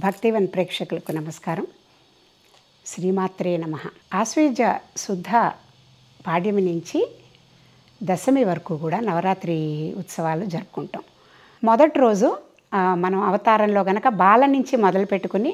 భక్తివన్ ప్రేక్షకులకు నమస్కారం. శ్రీమాత్రే నమః. ఆశ్వయుజ శుద్ధ పాడ్యమి నుంచి దశమి వరకు కూడా నవరాత్రి ఉత్సవాలు జరుపుకుంటాం. మొదటి రోజు మనం అవతారంలో గనక బాల నుంచి మొదలు పెట్టుకుని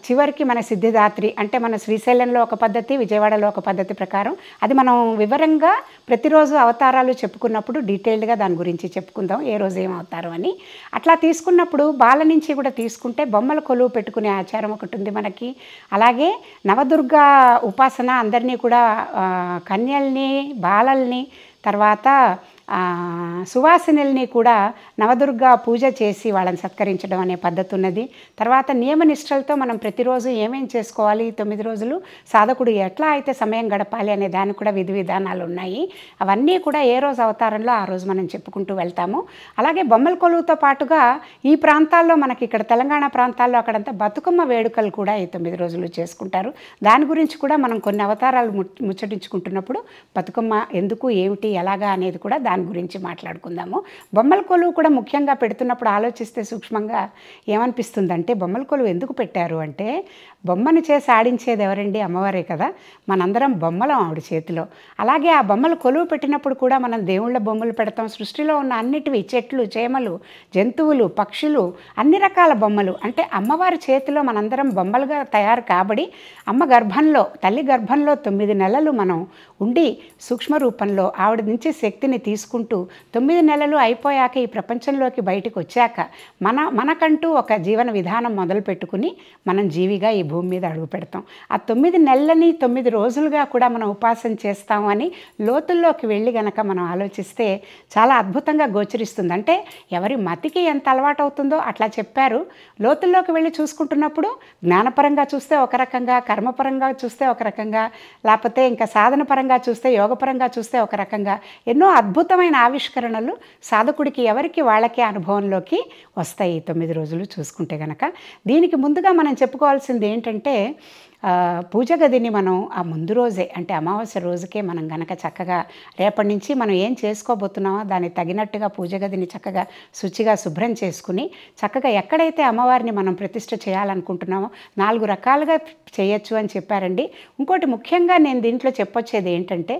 చివరికి మన సిద్ధిదాత్రి అంటే మన శ్రీశైలంలో ఒక పద్ధతి, విజయవాడలో ఒక పద్ధతి ప్రకారం అది మనం వివరంగా ప్రతిరోజు అవతారాలు చెప్పుకున్నప్పుడు డీటెయిల్డ్గా దాని గురించి చెప్పుకుందాం, ఏ రోజు ఏం అవతారం అని. అట్లా తీసుకున్నప్పుడు బాల నుంచి కూడా తీసుకుంటే బొమ్మల కొలువు పెట్టుకునే ఆచారం ఒకటి ఉంది మనకి. అలాగే నవదుర్గా ఉపాసన అందరినీ కూడా కన్యల్ని, బాలల్ని, తర్వాత సువాసినుల్ని కూడా నవదుర్గా పూజ చేసి వాళ్ళని సత్కరించడం అనే పద్ధతి ఉన్నది. తర్వాత నియమనిష్టలతో మనం ప్రతిరోజు ఏమేం చేసుకోవాలి, 9 రోజులు సాధకుడు ఎట్లా అయితే సమయం గడపాలి అనే దానికి కూడా విధి విధానాలు ఉన్నాయి. అవన్నీ కూడా ఏ రోజు అవతారంలో ఆ రోజు మనం చెప్పుకుంటూ వెళ్తాము. అలాగే బొమ్మల కొలువుతో పాటుగా ఈ ప్రాంతాల్లో మనకి ఇక్కడ తెలంగాణ ప్రాంతాల్లో అక్కడంతా బతుకమ్మ వేడుకలు కూడా ఈ 9 రోజులు చేసుకుంటారు. దాని గురించి కూడా మనం కొన్ని అవతారాలు ముచ్చటించుకుంటున్నప్పుడు బతుకమ్మ ఎందుకు, ఏమిటి, ఎలాగా అనేది కూడా దాని గురించి మాట్లాడుకుందాము. బొమ్మల కొలువు కూడా ముఖ్యంగా పెడుతున్నప్పుడు ఆలోచిస్తే సూక్ష్మంగా ఏమనిపిస్తుందంటే, బొమ్మల కొలువు ఎందుకు పెట్టారు అంటే, బొమ్మను చేసి ఆడించేది ఎవరండి? అమ్మవారే కదా. మనందరం బొమ్మలం ఆవిడ చేతిలో. అలాగే ఆ బొమ్మలు కొలువు పెట్టినప్పుడు కూడా మనం దేవుళ్ళ బొమ్మలు పెడతాం. సృష్టిలో ఉన్న అన్నిటివి, చెట్లు, చేమలు, జంతువులు, పక్షులు, అన్ని రకాల బొమ్మలు అంటే అమ్మవారి చేతిలో మనందరం బొమ్మలుగా తయారు కాబడి అమ్మ గర్భంలో, తల్లి గర్భంలో 9 నెలలు మనం ఉండి సూక్ష్మ రూపంలో ఆవిడ నుంచి శక్తిని తీసుకుంటూ 9 నెలలు అయిపోయాక ఈ ప్రపంచంలోకి బయటకు వచ్చాక మనకంటూ ఒక జీవన విధానం మొదలు పెట్టుకుని మనం జీవిగా ఈ భూమి మీద అడుగు పెడతాం. ఆ 9 నెలలని 9 రోజులుగా కూడా మనం ఉపాసన చేస్తాము అని లోతుల్లోకి వెళ్ళి గనక మనం ఆలోచిస్తే చాలా అద్భుతంగా గోచరిస్తుంది. అంటే ఎవరి మతికి ఎంత అలవాటు అవుతుందో అట్లా చెప్పారు. లోతుల్లోకి వెళ్ళి చూసుకుంటున్నప్పుడు జ్ఞానపరంగా చూస్తే ఒక రకంగా, కర్మపరంగా చూస్తే ఒక రకంగా, లేకపోతే ఇంకా సాధన పరంగా చూస్తే, యోగపరంగా చూస్తే ఒక రకంగా ఎన్నో అద్భుతమైన ఆవిష్కరణలు సాధకుడికి ఎవరికి వాళ్ళకే అనుభవంలోకి వస్తాయి 9 రోజులు చూసుకుంటే గనక. దీనికి ముందుగా మనం చెప్పుకోవాల్సింది ఏంటంటే, పూజ గదిని మనం ఆ ముందు రోజే అంటే అమావాస్య రోజుకే మనం గనక చక్కగా రేపటి నుంచి మనం ఏం చేసుకోబోతున్నామో దానికి తగినట్టుగా పూజ గదిని చక్కగా శుచిగా శుభ్రం చేసుకుని చక్కగా ఎక్కడైతే అమ్మవారిని మనం ప్రతిష్ఠ చేయాలనుకుంటున్నామో 4 రకాలుగా చేయొచ్చు అని చెప్పారండి. ఇంకోటి ముఖ్యంగా నేను దీంట్లో చెప్పొచ్చేది ఏంటంటే,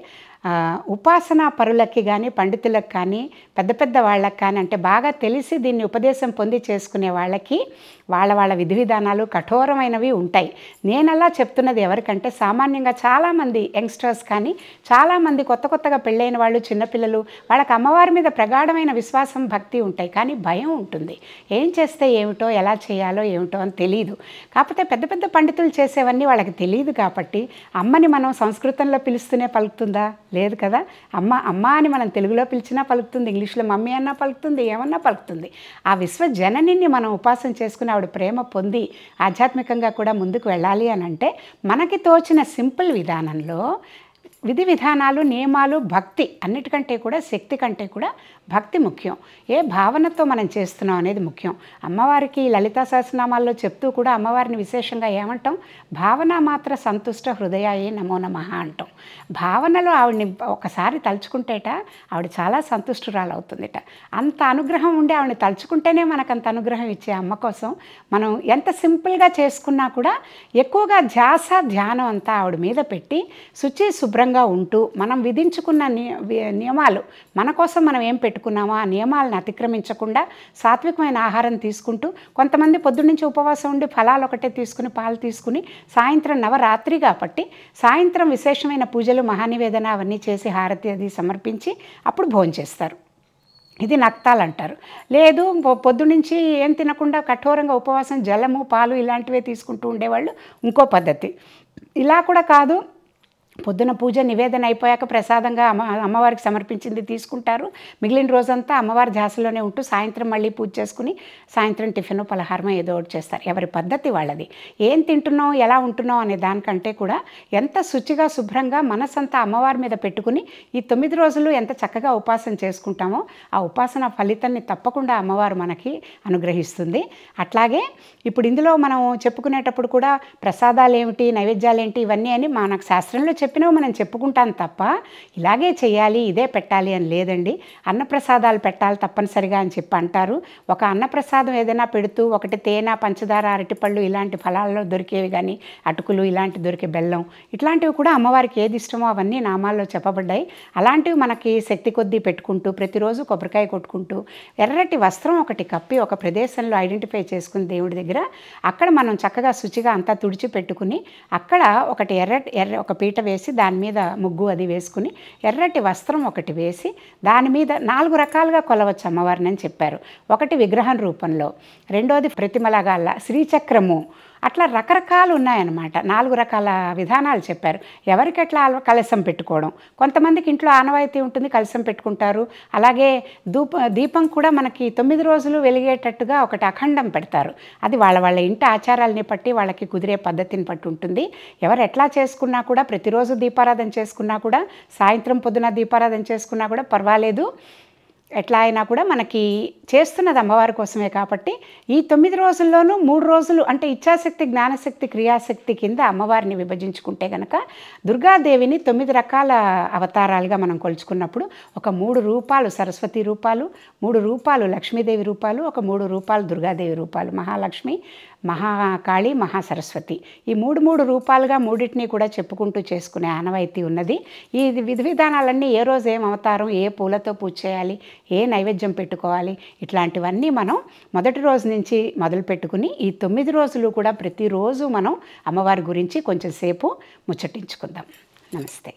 ఉపాసనా పరులకి కానీ, పండితులకు కానీ, పెద్ద పెద్ద వాళ్ళకి కానీ, అంటే బాగా తెలిసి దీన్ని ఉపదేశం పొంది చేసుకునే వాళ్ళకి వాళ్ళ విధి విధానాలు కఠోరమైనవి ఉంటాయి. నేనలా చెప్తున్నది ఎవరికంటే, సామాన్యంగా చాలామంది యంగ్స్టర్స్ కానీ, చాలామంది కొత్తగా పెళ్ళైన వాళ్ళు, చిన్నపిల్లలు, వాళ్ళకి అమ్మవారి మీద ప్రగాఢమైన విశ్వాసం, భక్తి ఉంటాయి. కానీ భయం ఉంటుంది. ఏం చేస్తే ఏమిటో, ఎలా చేయాలో ఏమిటో అని తెలియదు. కాకపోతే పెద్ద పెద్ద పండితులు చేసేవన్నీ వాళ్ళకి తెలియదు కాబట్టి అమ్మని మనం సంస్కృతంలో పిలుస్తూనే పలుకుతుందా? లేదు కదా. అమ్మ అని మనం తెలుగులో పిలిచినా పలుకుతుంది, ఇంగ్లీష్లో మమ్మీ అన్నా పలుకుతుంది, ఏమన్నా పలుకుతుంది. ఆ విశ్వజననిని మనం ఉపాసన చేసుకుని ఆవిడ ప్రేమ పొంది ఆధ్యాత్మికంగా కూడా ముందుకు వెళ్ళాలి అని అంటే మనకి తోచిన సింపుల్ విధానంలో విధి విధానాలు, నియమాలు, భక్తి అన్నిటికంటే కూడా, శక్తి కంటే కూడా భక్తి ముఖ్యం. ఏ భావనతో మనం చేస్తున్నాం అనేది ముఖ్యం. అమ్మవారికి లలితా సహస్రనామాల్లో చెప్తూ కూడా అమ్మవారిని విశేషంగా ఏమంటాం? భావన మాత్ర సంతుష్ట హృదయాయే నమో నమః అంటాం. భావనలో ఆవిడని ఒకసారి తలుచుకుంటేట ఆవిడ చాలా సంతుష్టురాలు అవుతుందిట. అంత అనుగ్రహం ఉండి ఆవిడని తలుచుకుంటేనే మనకు అంత అనుగ్రహం ఇచ్చే అమ్మ కోసం మనం ఎంత సింపుల్గా చేసుకున్నా కూడా ఎక్కువగా ధ్యాస, ధ్యానం అంతా ఆవిడ మీద పెట్టి శుచి శుభ్రంగా ఉంటూ మనం విధించుకున్న నియమాలు, మన కోసం మనం ఏం పెట్టుకున్నామో ఆ నియమాలను అతిక్రమించకుండా సాత్వికమైన ఆహారం తీసుకుంటూ, కొంతమంది పొద్దున్నుంచి ఉపవాసం ఉండి ఫలాలు ఒకటే తీసుకుని, పాలు తీసుకుని, సాయంత్రం నవరాత్రి కాబట్టి సాయంత్రం విశేషమైన పూజలు, మహానివేదన అవన్నీ చేసి హారతి అది సమర్పించి అప్పుడు భోంచేస్తారు. ఇది నక్తాలు అంటారు. లేదు పొద్దునుంచి ఏం తినకుండా కఠోరంగా ఉపవాసం, జలము, పాలు ఇలాంటివే తీసుకుంటూ ఉండేవాళ్ళు ఇంకో పద్ధతి. ఇలా కూడా కాదు, పొద్దున పూజ నివేదన అయిపోయాక ప్రసాదంగా అమ్మవారికి సమర్పించింది తీసుకుంటారు. మిగిలిన రోజంతా అమ్మవారి ధ్యాసలోనే ఉంటూ సాయంత్రం మళ్ళీ పూజ చేసుకుని సాయంత్రం టిఫిన్, పలహారమో ఏదో ఒకటి చేస్తారు. ఎవరి పద్ధతి వాళ్ళది. ఏం తింటున్నాం, ఎలా ఉంటున్నాం అనే దానికంటే కూడా ఎంత శుచిగా శుభ్రంగా మనసంతా అమ్మవారి మీద పెట్టుకుని ఈ 9 రోజులు ఎంత చక్కగా ఉపాసన చేసుకుంటామో ఆ ఉపాసన ఫలితాన్ని తప్పకుండా అమ్మవారు మనకి అనుగ్రహిస్తుంది. అట్లాగే ఇప్పుడు ఇందులో మనం చెప్పుకునేటప్పుడు కూడా ప్రసాదాలు ఏమిటి, నైవేద్యాలు ఏంటి, ఇవన్నీ అని మనకు శాస్త్రంలో చెప్పినవి మనం చెప్పుకుంటాం తప్ప ఇలాగే చేయాలి ఇదే పెట్టాలి అని లేదండి. అన్నప్రసాదాలు పెట్టాలి తప్పనిసరిగా అని చెప్పి అంటారు. ఒక అన్నప్రసాదం ఏదైనా పెడుతూ ఒకటి తేనె, పంచదార, అరటిపళ్ళు ఇలాంటి ఫలాల్లో దొరికేవి కానీ, అటుకులు ఇలాంటి దొరికే బెల్లం ఇట్లాంటివి కూడా అమ్మవారికి ఏది ఇష్టమో అవన్నీ నామాల్లో చెప్పబడ్డాయి. అలాంటివి మనకి శక్తి కొద్దీ పెట్టుకుంటూ ప్రతిరోజు కొబ్బరికాయ కొట్టుకుంటూ ఎర్రటి వస్త్రం ఒకటి కప్పి ఒక ప్రదేశంలో ఐడెంటిఫై చేసుకుని దేవుడి దగ్గర అక్కడ మనం చక్కగా శుచిగా అంతా తుడిచి పెట్టుకుని అక్కడ ఒకటి ఎర్ర ఒక పీట వేసి దాని మీద ముగ్గు అది వేసుకుని ఎర్రటి వస్త్రం ఒకటి వేసి దాని మీద 4 రకాలుగా కొలవచ్చు అమ్మవారిని అని చెప్పారు. ఒకటి విగ్రహం రూపంలో, రెండోది ప్రతిమలాగా శ్రీచక్రము, అట్లా రకరకాలు ఉన్నాయన్నమాట. 4 రకాల విధానాలు చెప్పారు. ఎవరికి ఎట్లా కలశం పెట్టుకోవడం, కొంతమందికి ఇంట్లో ఆనవాయితీ ఉంటుంది కలశం పెట్టుకుంటారు. అలాగే దీపం కూడా మనకి 9 రోజులు వెలిగేటట్టుగా ఒకటి అఖండం పెడతారు. అది వాళ్ళ ఇంటి ఆచారాలని బట్టి వాళ్ళకి కుదిరే పద్ధతిని బట్టి ఉంటుంది. ఎవరు ఎట్లా చేసుకున్నా కూడా ప్రతిరోజు దీపారాధన చేసుకున్నా కూడా సాయంత్రం పొద్దున దీపారాధన చేసుకున్నా కూడా పర్వాలేదు. ఎట్లా అయినా కూడా మనకి చేస్తున్నది అమ్మవారి కోసమే కాబట్టి ఈ 9 రోజుల్లోనూ 3 రోజులు అంటే ఇచ్ఛాశక్తి, జ్ఞానశక్తి, క్రియాశక్తి కింద అమ్మవారిని విభజించుకుంటే కనుక దుర్గాదేవిని 9 రకాల అవతారాలుగా మనం కొలుచుకున్నప్పుడు ఒక 3 రూపాలు సరస్వతి రూపాలు, 3 రూపాలు లక్ష్మీదేవి రూపాలు, ఒక 3 రూపాలు దుర్గాదేవి రూపాలు, మహాలక్ష్మి, మహాకాళి, మహాసరస్వతి, ఈ 3 రూపాలుగా మూడింటిని కూడా చెప్పుకుంటూ చేసుకునే ఆనవాయితీ ఉన్నది. ఈ విధి విధానాలన్నీ ఏ రోజు ఏం అవతారం, ఏ పూలతో పూజ చేయాలి, ఏ నైవేద్యం పెట్టుకోవాలి, ఇట్లాంటివన్నీ మనం మొదటి రోజు నుంచి మొదలు పెట్టుకుని ఈ 9 రోజులు కూడా ప్రతిరోజు మనం అమ్మవారి గురించి కొంచెం సేపు ముచ్చటించుకుందాం. నమస్తే.